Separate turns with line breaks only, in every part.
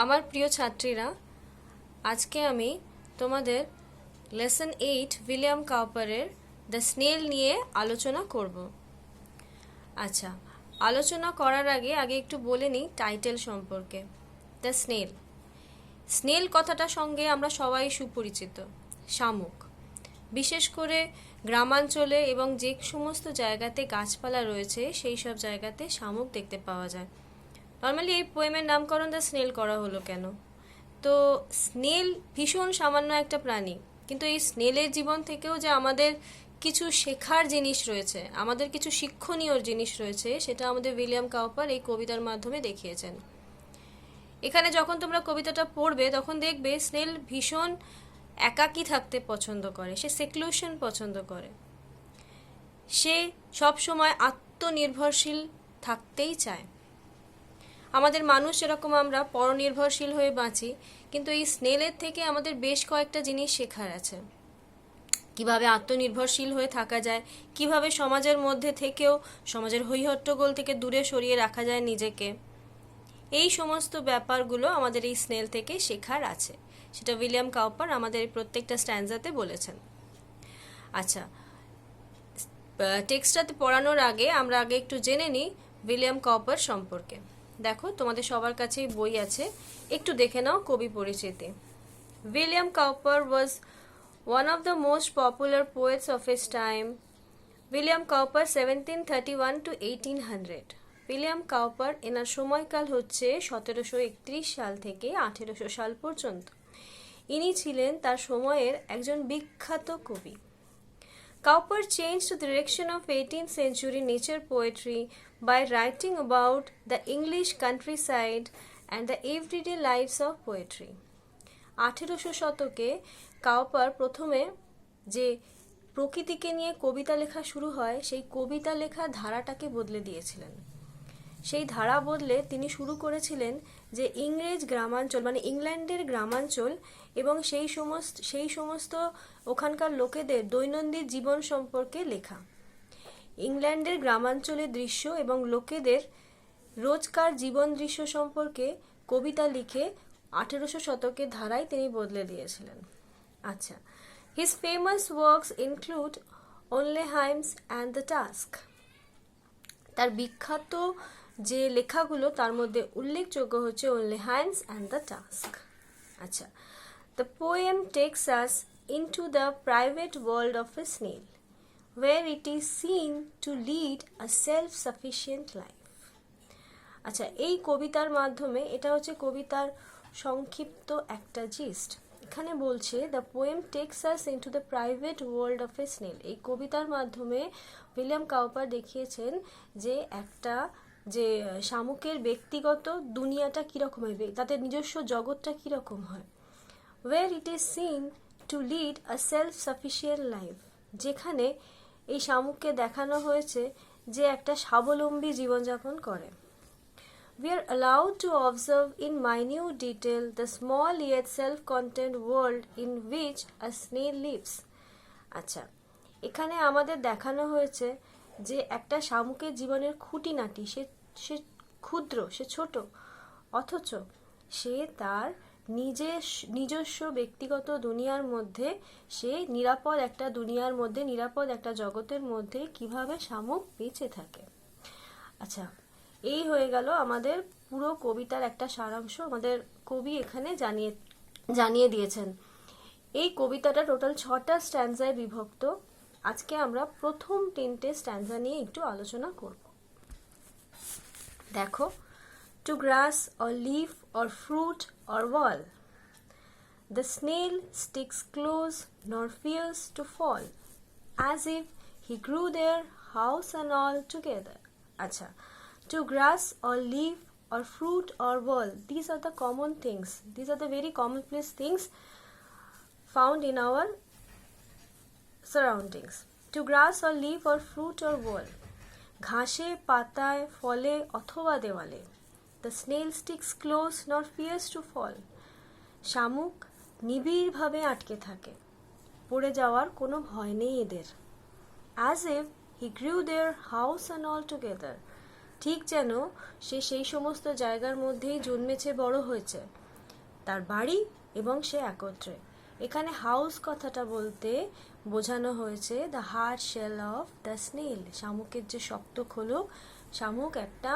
আমার প্রিয় ছাত্রীরা, আজকে আমি তোমাদের লেসন 8 উইলিয়াম কাউপারের দ্য স্নেল নিয়ে আলোচনা করব। আচ্ছা, আলোচনা করার আগে একটু বলে নিই টাইটেল সম্পর্কে। The snail. স্নেল কথাটার সঙ্গে আমরা সবাই সুপরিচিত। শামুক। বিশেষ করে গ্রামাঞ্চলে এবং যে সমস্ত জায়গাতে গাছপালা রয়েছে সেই সব জায়গাতে শামুক দেখতে পাওয়া যায়। নর্মালি এই পোয়েমের নামকরণ দ্য স্নেল করা হলো কেন? তো স্নেল ভীষণ সামান্য একটা প্রাণী, কিন্তু এই স্নেলের জীবন থেকেও যে আমাদের কিছু শেখার জিনিস রয়েছে, আমাদের কিছু শিক্ষণীয় জিনিস রয়েছে, সেটা আমাদের উইলিয়াম কাউপার এই কবিতার মাধ্যমে দেখিয়েছেন। এখানে যখন তোমরা কবিতাটা পড়বে তখন দেখবে স্নেল ভীষণ একাকী থাকতে পছন্দ করে, সে সেক্লুশন পছন্দ করে, সে সব সময় আত্মনির্ভরশীল থাকতেই চায়। আমাদের মানুষ এরকম আমরা পরনির্ভরশীল হয়ে বাঁচি, কিন্তু এই স্নেলের থেকে আমাদের বেশ কয়েকটা জিনিস শেখার আছে। কিভাবে আত্মনির্ভরশীল হয়ে থাকা যায়, কিভাবে সমাজের মধ্যে থেকেও সমাজের হৈহট্টগোল থেকে দূরে সরিয়ে রাখা যায় নিজেকে, এই সমস্ত ব্যাপারগুলো আমাদের এই স্নেল থেকে শেখার আছে। সেটা উইলিয়াম কাউপার আমাদের প্রত্যেকটা স্ট্যান্ডাতে বলেছেন। আচ্ছা, টেক্সটটাতে পড়ানোর আগে আমরা একটু জেনে নিই উইলিয়াম কাউপার সম্পর্কে। দেখো, তোমাদের সবার কাছেই বই আছে, একটু দেখে নাও কবি পরিচিতি। William Cowper was one of the most popular poets of his time. William Cowper 1731 to 1800। William Cowper এনার সময়কাল হচ্ছে 1731 সাল থেকে 1800 সাল পর্যন্ত। ইনি ছিলেন তার সময়ের একজন বিখ্যাত কবি। Cowper changed the direction of 18th century nature poetry by writing about the English countryside and the everyday lives of poetry. 1800 শতকে কাউপার প্রথমে যে প্রকৃতিকে নিয়ে কবিতা লেখা শুরু হয়, সেই কবিতা লেখা ধারাটাকে বদলে দিয়েছিলেন। সেই ধারা বদলে তিনি শুরু করেছিলেন যে ইংরেজ গ্রামাঞ্চল, মানে ইংল্যান্ডের গ্রামাঞ্চল এবং সেই সমস্ত ওখানকার লোকেদের দৈনন্দিন জীবন সম্পর্কে লেখা। ইংল্যান্ডের গ্রামাঞ্চলের দৃশ্য এবং লোকেদের রোজকার জীবন দৃশ্য সম্পর্কে কবিতা লিখে 1800 শতকের ধারায় তিনি বদলে দিয়েছিলেন। আচ্ছা, হিজ ফেমাস ওয়ার্কস ইনক্লুড অনলি হাইমস অ্যান্ড দ্য টাস্ক। তার বিখ্যাত যে লেখাগুলো তার মধ্যে উল্লেখযোগ্য হচ্ছে অনলি হাইমস অ্যান্ড দ্য টাস্ক। আচ্ছা, the poem takes us into the private world of a snail, where it is seen to lead a self-sufficient life. আচ্ছা, এই কবিতার মাধ্যমে, এটা হচ্ছে কবিতার সংক্ষিপ্ত একটা জিস্ট। এখানে বলছে the poem takes us into the private world of a snail. এই কবিতার মাধ্যমে উইলিয়াম কাউপার দেখিয়েছেন যে একটা যে শামুকের ব্যক্তিগত দুনিয়াটা কীরকম হয়, তাদের নিজস্ব জগৎটা কীরকম হয়। where it is seen to lead a self-sufficient life, যেখানে এই শামুককে দেখানো হয়েছে যে একটা স্বাবলম্বী জীবনযাপন করে। We are allowed to observe in minute detail the small yet self-contained world in which a snail lives. আচ্ছা, এখানে আমাদের দেখানো হয়েছে যে একটা শামুকের জীবনের খুঁটিনাটি, সে ক্ষুদ্র, সে ছোট, অথচ সে তার নিজস্ব ব্যক্তিগত দুনিয়ার মধ্যে, সে নিরাপদ একটা দুনিয়ার মধ্যে, নিরাপদ একটা জগতের মধ্যে কিভাবে শামুক বেঁচে থাকে। আচ্ছা, এই হয়ে গেল আমাদের পুরো কবিতার একটা সারাংশ। আমাদের কবি এখানে জানিয়ে দিয়েছেন। এই কবিতাটা টোটাল 6টা স্ট্যান্জায় বিভক্ত। আজকে আমরা প্রথম 3টে স্ট্যান্জা নিয়ে একটু আলোচনা করব। দেখো, to grass or leaf or fruit or wall, the snail sticks close nor fears to fall, as if he grew their house and all together. আচ্ছা, to grass or leaf or fruit or wall, these are the common things, these are the very commonplace things found in our surroundings. To grass or leaf or fruit or wall, ঘাসে, পাতায়, ফলে অথবা দেওয়ালে। The snail sticks close nor fears to fall. শামুক নিবিড়ভাবে আটকে থাকে, পড়ে যাওয়ার কোনো ভয় নেই এদের। As if he grew their house and all together. ঠিক যেন সে সেই সমস্ত জায়গার মধ্যেই জন্মেছে, বড় হয়েছে। তার বাড়ি এবং সে একত্রে। এখানে হাউস কথাটা বলতে বোঝানো হয়েছে the hard shell of the snail, শামুকের যে শক্ত খোলক। শামুক একটা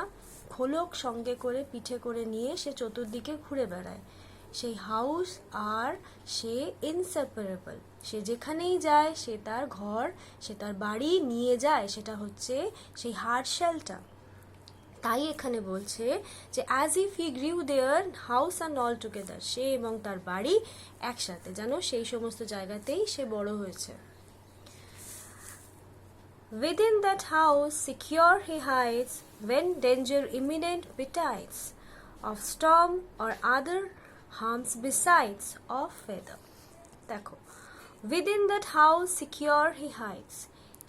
খোলক সঙ্গে করে পিঠে করে নিয়ে সে চতুর্দিকে ঘুরে বেড়ায়। সেই হাউস আর সে ইনসেপারেবল, সে যেখানেই যায় সে তার ঘর, সে তার বাড়ি নিয়ে যায়, সেটা হচ্ছে সেই হার্ড শেলটা। তাই এখানে বলছে যে as if he grew there house and all together, সে এবং তার বাড়ি একসাথে, যেন সেই সমস্ত জায়গাতেই সে বড় হয়েছে। Within that house secure he hides when danger imminent betides, of storm or other harms besides of weather. দেখো, within that house secure he hides,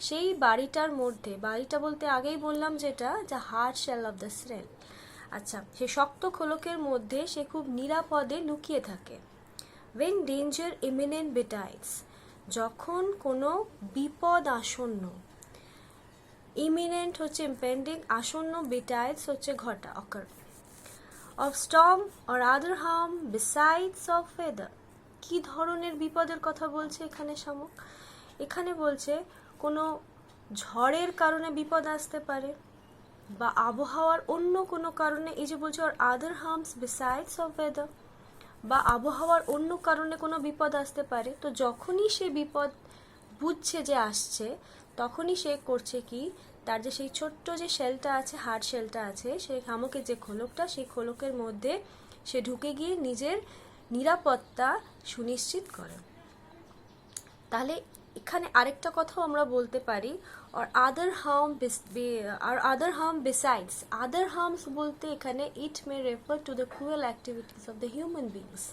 সেই বাড়িটার মধ্যে, বাড়িটা বলতে আগেই বললাম যেটা যে hard shell of the snail. আচ্ছা, সে শক্ত খোলকের মধ্যে সে খুব নিরাপদে লুকিয়ে থাকে। when danger imminent betides, যখন কোনো বিপদ আসন্ন, ইমিনেন্ট হচ্ছে ইম্পেন্ডিং, আসন্ন, বিটাইডস হচ্ছে ঘটা, occur, of storm or other harm besides of weather. কি ধরনের বিপদের কথা বলছে এখানে শামুক? এখানে বলছে কোনো ঝড়ের কারণে বিপদ আসতে পারে, বা আবহাওয়ার অন্য কোনো কারণে, এই যে বলছে or other harms besides of weather, বা আবহাওয়ার অন্য কারণে কোনো বিপদ আসতে পারে। তো যখনই সে বিপদ বুঝছে যে আসছে, তখনই সে করছে কি, তার যে সেই ছোট্ট যে শেলটা আছে, হার্ড শেলটা আছে, সেই শামুকের যে খোলকটা, সেই খোলকের মধ্যে সে ঢুকে গিয়ে নিজের নিরাপত্তা সুনিশ্চিত করে। তাহলে এখানে আরেকটা কথাও আমরা বলতে পারি, আর other harm besides. Other harms বলতে এখানে it may refer to the cruel activities of the human beings.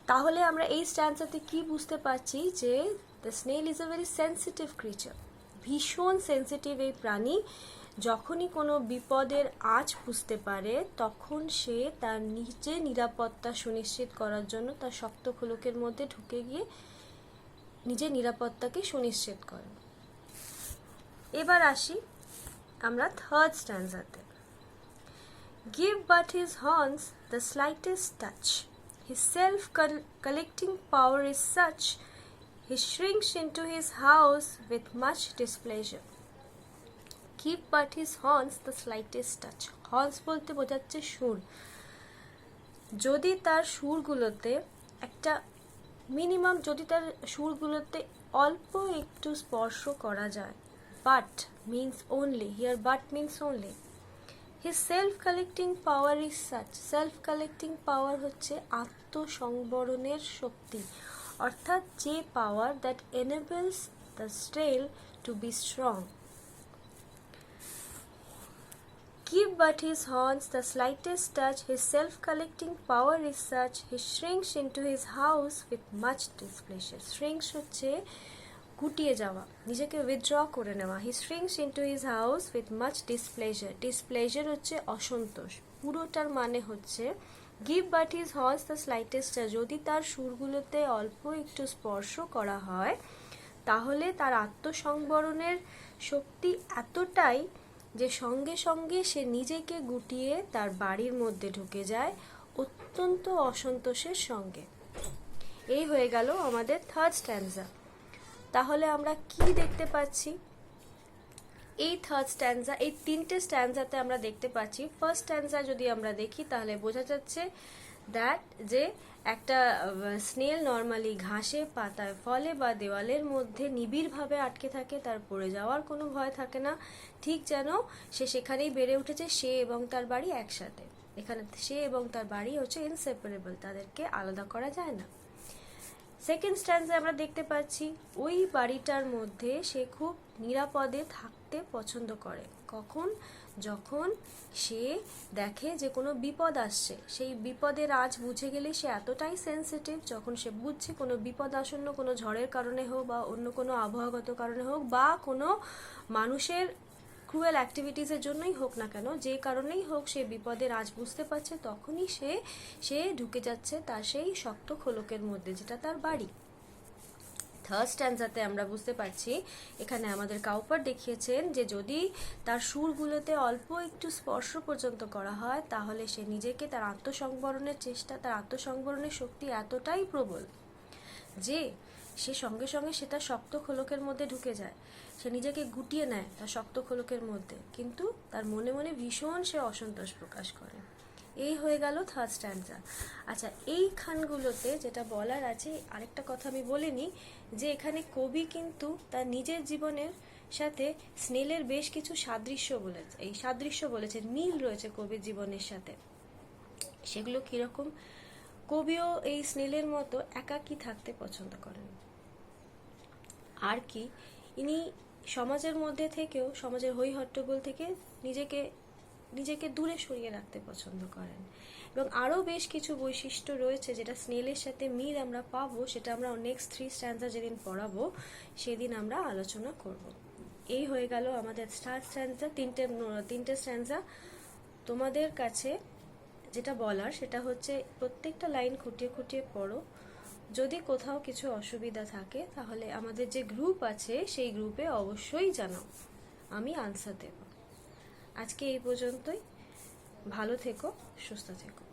তাহলে আমরা এই স্ট্যান্সাতে কি বুঝতে পারছি, যে the snail is a very sensitive creature, ভীষণ সেন্সিটিভ এই প্রাণী। যখনই কোনো বিপদের আঁচ বুঝতে পারে, তখন সে তার নিজের নিরাপত্তা সুনিশ্চিত করার জন্য তার শক্ত খোলকের মধ্যে ঢুকে গিয়ে নিজের নিরাপত্তাকে সুনিশ্চিত করে। এবার আসি আমরা থার্ড স্ট্যান্সাতে। Give but his horns the slightest touch, his self-collecting power is such, he shrinks into his house with much displeasure. Give but his horns the slightest touch. Horns বলতে বোঝাচ্ছে সুর। যদি তার সুরগুলোতে একটা মিনিমাম, যদি তার সুরগুলোতে অল্প একটু স্পর্শ করা যায়, but means only, here but means only. His self-collecting power is such, self-collecting power হচ্ছে আত্মসংবরণের শক্তি, অর্থাৎ যে পাওয়ার that enables the snail to be strong. Give but his horns the slightest touch, his self-collecting power is such, he shrinks into his house with much displeasure. Shrinks হচ্ছে গুটিয়ে যাওয়া, নিজেকে withdraw করে নেওয়া। He shrinks into his house with much displeasure. Displeasure হচ্ছে অসন্তোষ। পুরোটার মানে হচ্ছে give but his horse the slightest touch, যদি তার সুরগুলোতে অল্প একটু স্পর্শ করা হয়, তাহলে তার আত্মসংবরণের শক্তি এতটাই যে সঙ্গে সঙ্গে সে নিজেকে গুটিয়ে তার বাড়ির মধ্যে ঢুকে যায় অত্যন্ত অসন্তোষের সঙ্গে। এই হয়ে গেল আমাদের থার্ড স্ট্যান্জা। তাহলে আমরা কি দেখতে পাচ্ছি এই থার্ড স্ট্যান্জা, এই তিনটে স্ট্যান্জাতে আমরা দেখতে পাচ্ছি। ফার্স্ট স্ট্যান্জা যদি আমরা দেখি তাহলে বোঝা যাচ্ছে দ্যাট যে একটা স্নেল নর্মালি ঘাসে, পাতায়, ফলে বা দেওয়ালের মধ্যে নিবিড়ভাবে আটকে থাকে, তার পড়ে যাওয়ার কোনো ভয় থাকে না, ঠিক যেন সে সেখানেই বেড়ে উঠেছে, সে এবং তার বাড়ি একসাথে। এখানে সে এবং তার বাড়ি হচ্ছে ইনসেপারেবল, তাদেরকে আলাদা করা যায় না। সেকেন্ড স্ট্যান্ডে আমরা দেখতে পাচ্ছি ওই বাড়িটার মধ্যে সে খুব নিরাপদে থাকতে পছন্দ করে। কখন? যখন সে দেখে যে কোনো বিপদ আসছে, সেই বিপদের আজ বুঝে গেলে সে এতটাই সেন্সিটিভ, যখন সে বুঝছে কোনো বিপদ আসন্ন, কোনো ঝড়ের কারণে হোক বা অন্য কোনো আবহাওয়াগত কারণে হোক বা কোনো মানুষের ক্রুয়েল অ্যাক্টিভিটিসের জন্যই হোক না কেন, যে কারণেই হোক সে বিপদের আজ বুঝতে পারছে, তখনই সে ঢুকে যাচ্ছে তার সেই শক্ত খোলকের মধ্যে, যেটা তার বাড়ি। থার্ড স্ট্যান্জাতে আমরা বুঝতে পারছি এখানে আমাদের কাউপার দেখিয়েছেন যে যদি তার সুরগুলোতে অল্প একটু স্পর্শ পর্যন্ত করা হয় তাহলে সে নিজেকে তার আত্মসংবরণের চেষ্টা, তার আত্মসংবরণের শক্তি এতটাই প্রবল যে সে সঙ্গে সঙ্গে সে তার শক্ত খোলকের মধ্যে ঢুকে যায়, সে নিজেকে গুটিয়ে নেয় তার শক্ত খোলকের মধ্যে, কিন্তু তার মনে মনে ভীষণ সে অসন্তোষ প্রকাশ করে। এই হয়ে গেল থার্ড স্ট্যান্জা। আচ্ছা, এই খানগুলোতে যেটা বলার আছে, আরেকটা কথা আমি বলিনি, যে এখানে কবি কিন্তু তার নিজের জীবনের সাথে স্নেলের বেশ কিছু সাদৃশ্য বলেছে, এই সাদৃশ্য বলেছে, মিল রয়েছে কবির জীবনের সাথে। সেগুলো কিরকম? কবিও এই স্নেলের মতো একাকী থাকতে পছন্দ করেন। আর কি, ইনি সমাজের মধ্যে থেকেও, সমাজের হই হট্টগোল থেকে নিজেকে দূরে সরিয়ে রাখতে পছন্দ করেন। এবং আরও বেশ কিছু বৈশিষ্ট্য রয়েছে যেটা স্নেলের সাথে মিল আমরা পাবো, সেটা আমরা নেক্সট 3 স্ট্যান্জা যেদিন পড়াবো সেদিন আমরা আলোচনা করব। এই হয়ে গেল আমাদের স্ট্যান্জা, তিনটে স্ট্যান্জা। তোমাদের কাছে যেটা বলার সেটা হচ্ছে প্রত্যেকটা লাইন খুঁটিয়ে খুঁটিয়ে পড়ো। যদি কোথাও কিছু অসুবিধা থাকে তাহলে আমাদের যে গ্রুপ আছে সেই গ্রুপে অবশ্যই জানাও, আমি আনসার দেব। আজকে এই পর্যন্তই। ভালো থেকো, সুস্থ থেকো।